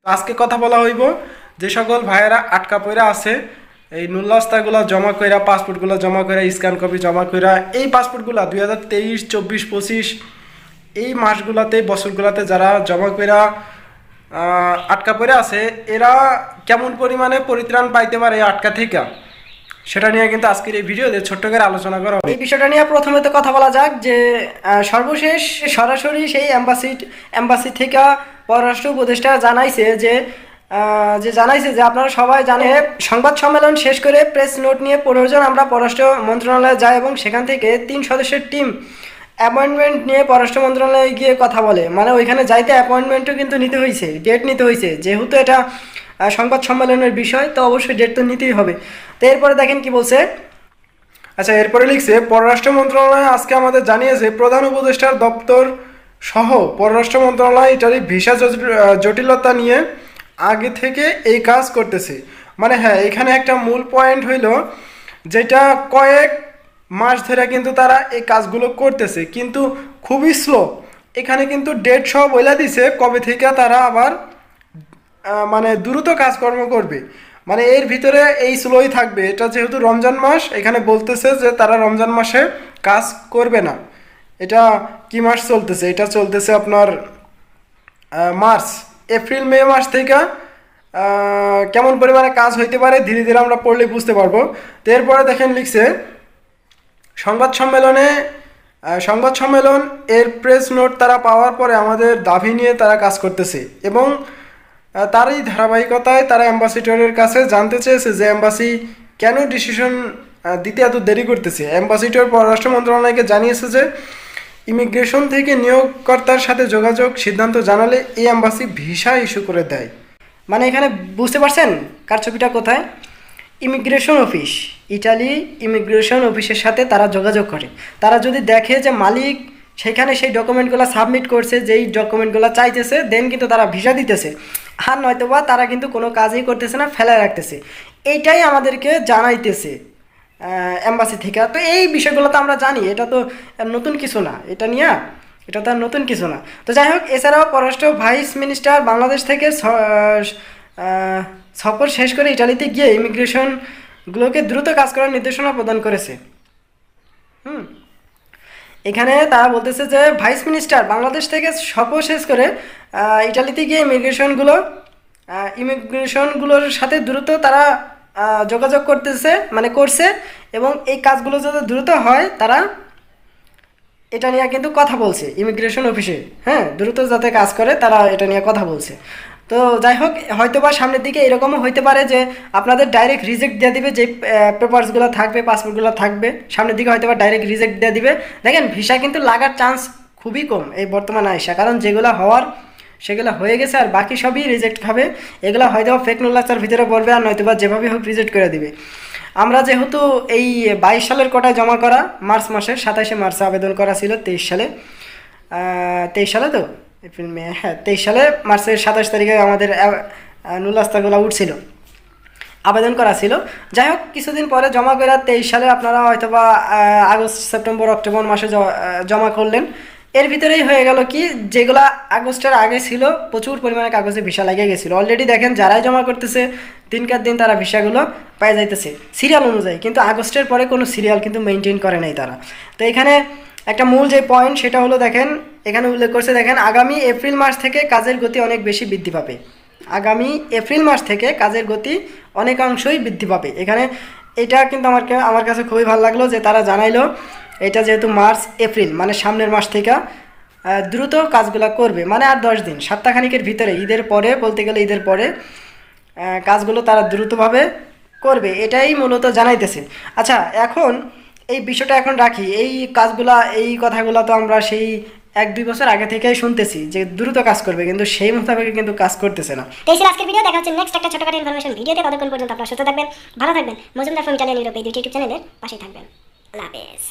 আজকে কথা বলা হইব যে সকল ভাইয়েরা আটকা পইরা আছে এই নুল্লাস্তাগুলো জমা কইরা পাসপোর্টগুলো জমা কইরা স্ক্যান কপি জমা কইরা এই পাসপোর্টগুলো 2023, 24, 25 এই মাসগুলোতে বছরগুলোতে যারা জমা কইরা আটকা পড়ে আছে এরা কেমন পরিমাণে পরিত্রাণ পাইতে পারে আটকা থেকে সেটা নিয়ে কিন্তু আজকের এই ভিডিওতে ছোট্ট করে আলোচনা করা হবে। এই বিষয়টা নিয়ে প্রথমে তো কথা বলা যাক যে সর্বশেষ সরাসরি সেই এম্বাসি থেকে পররাষ্ট্র উপদেষ্টা জানাইছে যে আপনারা সবাই জানে সংবাদ সম্মেলন শেষ করে প্রেস নোট নিয়ে 15 জন আমরা পররাষ্ট্র মন্ত্রণালয়ে যাই এবং সেখান থেকে 3 সদস্যের টিম অ্যাপয়েন্টমেন্ট নিয়ে পররাষ্ট্র মন্ত্রণালয়ে গিয়ে কথা বলে, মানে ওইখানে যাইতে অ্যাপয়েন্টমেন্টও কিন্তু নিতে হয়েছে, ডেট নিতে হয়েছে, যেহেতু এটা সংবাদ সম্মেলনের বিষয় তো অবশ্যই ডেট তো নিতেই হবে। তো এরপরে দেখেন কি বলছে। আচ্ছা, এরপরে লিখছে পররাষ্ট্র মন্ত্রণালয় আজকে আমাদের জানিয়েছে প্রধান উপদেষ্টার দপ্তর সহ পররাষ্ট্র মন্ত্রণালয় ইটালি ভিসা জটিলতা নিয়ে আগে থেকে এই কাজ করতেছে। মানে হ্যাঁ, এখানে একটা মূল পয়েন্ট হইল যেটা কয়েক মাস ধরে কিন্তু তারা এই কাজগুলো করতেছে কিন্তু খুবই স্লো। এখানে কিন্তু ডেট সব বলে দিছে কবে থেকে তারা আবার মানে দ্রুত কাজকর্ম করবে, মানে এর ভিতরে এই স্লোই থাকবে। এটা যেহেতু রমজান মাস, এখানে বলতেছে যে তারা রমজান মাসে কাজ করবে না। এটা কি মাস চলতেছে? এটা চলতেছে আপনার মার্চ, এপ্রিল, মে মাস থেকে কেমন পরিমাণে কাজ হইতে পারে ধীরে ধীরে আমরা পড়লে বুঝতে পারবো। তো এরপরে দেখেন লিখছে সংবাদ সম্মেলন এর প্রেস নোট তারা পাওয়ার পরে আমাদের দাবি নিয়ে তারা কাজ করতেছে এবং তারই ধারাবাহিকতায় তারা অ্যাম্বাসিডরের কাছে জানতে চেয়েছে যে অ্যাম্বাসি কেন ডিসিশন দিতে এত দেরি করতেছে। অ্যাম্বাসিডর পররাষ্ট্র মন্ত্রণালয়কে জানিয়েছে যে ইমিগ্রেশন থেকে নিয়োগকর্তার সাথে যোগাযোগ সিদ্ধান্ত জানালে এই অ্যাম্বাসি ভিসা ইস্যু করে দেয়। মানে এখানে বুঝতে পারছেন কারচুপিটা কোথায়? ইমিগ্রেশন অফিস, ইটালি ইমিগ্রেশন অফিসের সাথে তারা যোগাযোগ করে। তারা যদি দেখে যে মালিক সেখানে সেই ডকুমেন্টগুলো সাবমিট করছে, যেই ডকুমেন্টগুলো চাইতেছে, দেন কিন্তু তারা ভিসা দিতেছে। আর নয়তোবা তারা কিন্তু কোনো কাজই করতেছে না, ফেলায় রাখতেছে। এইটাই আমাদেরকে জানাইতেছে এম্বাসি থেকে। তো এই বিষয়গুলো তো আমরা জানি, এটা তো নতুন কিছু না, এটা তো আর নতুন কিছু না। তো যাই হোক, এছাড়াও পররাষ্ট্র ভাইস মিনিস্টার বাংলাদেশ থেকে সফর শেষ করে ইটালিতে গিয়ে ইমিগ্রেশনগুলোকে দ্রুত কাজ করার নির্দেশনা প্রদান করেছে। এখানে তারা বলতেছে যে ভাইস মিনিস্টার বাংলাদেশ থেকে সফর শেষ করে ইটালিতে গিয়ে ইমিগ্রেশনগুলোর সাথে দ্রুত তারা যোগাযোগ করছে এবং এই কাজগুলো যাতে দ্রুত হয় তারা এটা নিয়ে কিন্তু কথা বলছে ইমিগ্রেশন অফিসে। হ্যাঁ, দ্রুত যাতে কাজ করে তারা এটা নিয়ে কথা বলছে। তো যাই হোক, হয়তো বা সামনের দিকে এরকমও হইতে পারে যে আপনাদের ডাইরেক্ট রিজেক্ট দিয়ে দিবে, যে পেপারসগুলো থাকবে, পাসপোর্টগুলো থাকবে, সামনের দিকে হয়তো বা ডাইরেক্ট রিজেক্ট দিয়ে দিবে। দেখেন, ভিসা কিন্তু লাগার চান্স খুবই কম এই বর্তমানে আইসা, কারণ যেগুলো হওয়ার সেগুলো হয়ে গেছে আর বাকি সবই রিজেক্ট খাবে। এগুলো হয়তো ফেক নুল্লাচার ভিতরে পড়বে আর নয়তো বা যেভাবে হোক রিজেক্ট করে দিবে। আমরা যেহেতু এই 22 সালের কোটায় জমা করা, মার্চ মাসের 27শে মার্চে আবেদন করা ছিল 23 সালে তো এপ্রিল মে, হ্যাঁ 23 সালে মার্চের 27 তারিখে আমাদের নুল্লাস্তাগুলো উঠছিল, আবেদন করা ছিল। যাই হোক, কিছুদিন পরে জমা করে 23 সালে আপনারা হয়তো বা আগস্ট, সেপ্টেম্বর, অক্টোবর মাসে জমা করলেন। এর ভিতরেই হয়ে গেল কি, যেগুলা আগস্টের আগে ছিল প্রচুর পরিমাণে কাগজে ভিসা লাগিয়ে গেছিলো। অলরেডি দেখেন যারাই জমা করতেছে দিনকার দিন তারা ভিসাগুলো পেয়ে যাইতেছে সিরিয়াল অনুযায়ী, কিন্তু আগস্টের পরে কোনো সিরিয়াল কিন্তু মেনটেন করে নাই তারা। তো এখানে একটা মূল যে পয়েন্ট সেটা হলো, দেখেন এখানে উল্লেখ করছে, দেখেন আগামী এপ্রিল মাস থেকে কাজের গতি অনেক বেশি বৃদ্ধি পাবে। আগামী এপ্রিল মাস থেকে কাজের গতি অনেকাংশই বৃদ্ধি পাবে। এখানে এটা কিন্তু আমার কাছে খুবই ভালো লাগলো যে তারা জানাইলো এটা যেহেতু মার্চ এপ্রিল মানে সামনের মাস থেকে দ্রুত কাজগুলো করবে, মানে আর 10 দিন, সপ্তাহখানিকের ভিতরে, ঈদের পরে বলতে গেলে ঈদের পরে কাজগুলো তারা দ্রুতভাবে করবে, এটাই মূলত জানাইতেছে। আচ্ছা, এখন এই বিষয়টা এখন রাখি, এই কাজগুলা, এই কথাগুলো তো আমরা সেই 1-2 বছর আগে থেকেই শুনতেছি যে দ্রুত কাজ করবে, কিন্তু সেই মোতাবেক কিন্তু কাজ করতেছে না। তো এই ছিল আজকের ভিডিও। দেখা হচ্ছে নেক্সট একটা ছোটখাটো ইনফরমেশন ভিডিওতে। ততক্ষণ পর্যন্ত আপনারা সুস্থ থাকবেন, ভালো থাকবেন, মজুমদার ফ্রম ইটালিয়ান ইউরোপ এই 2টি ইউটিউব চ্যানেলের পাশে থাকবেন। আল্লাহ হাফেজ।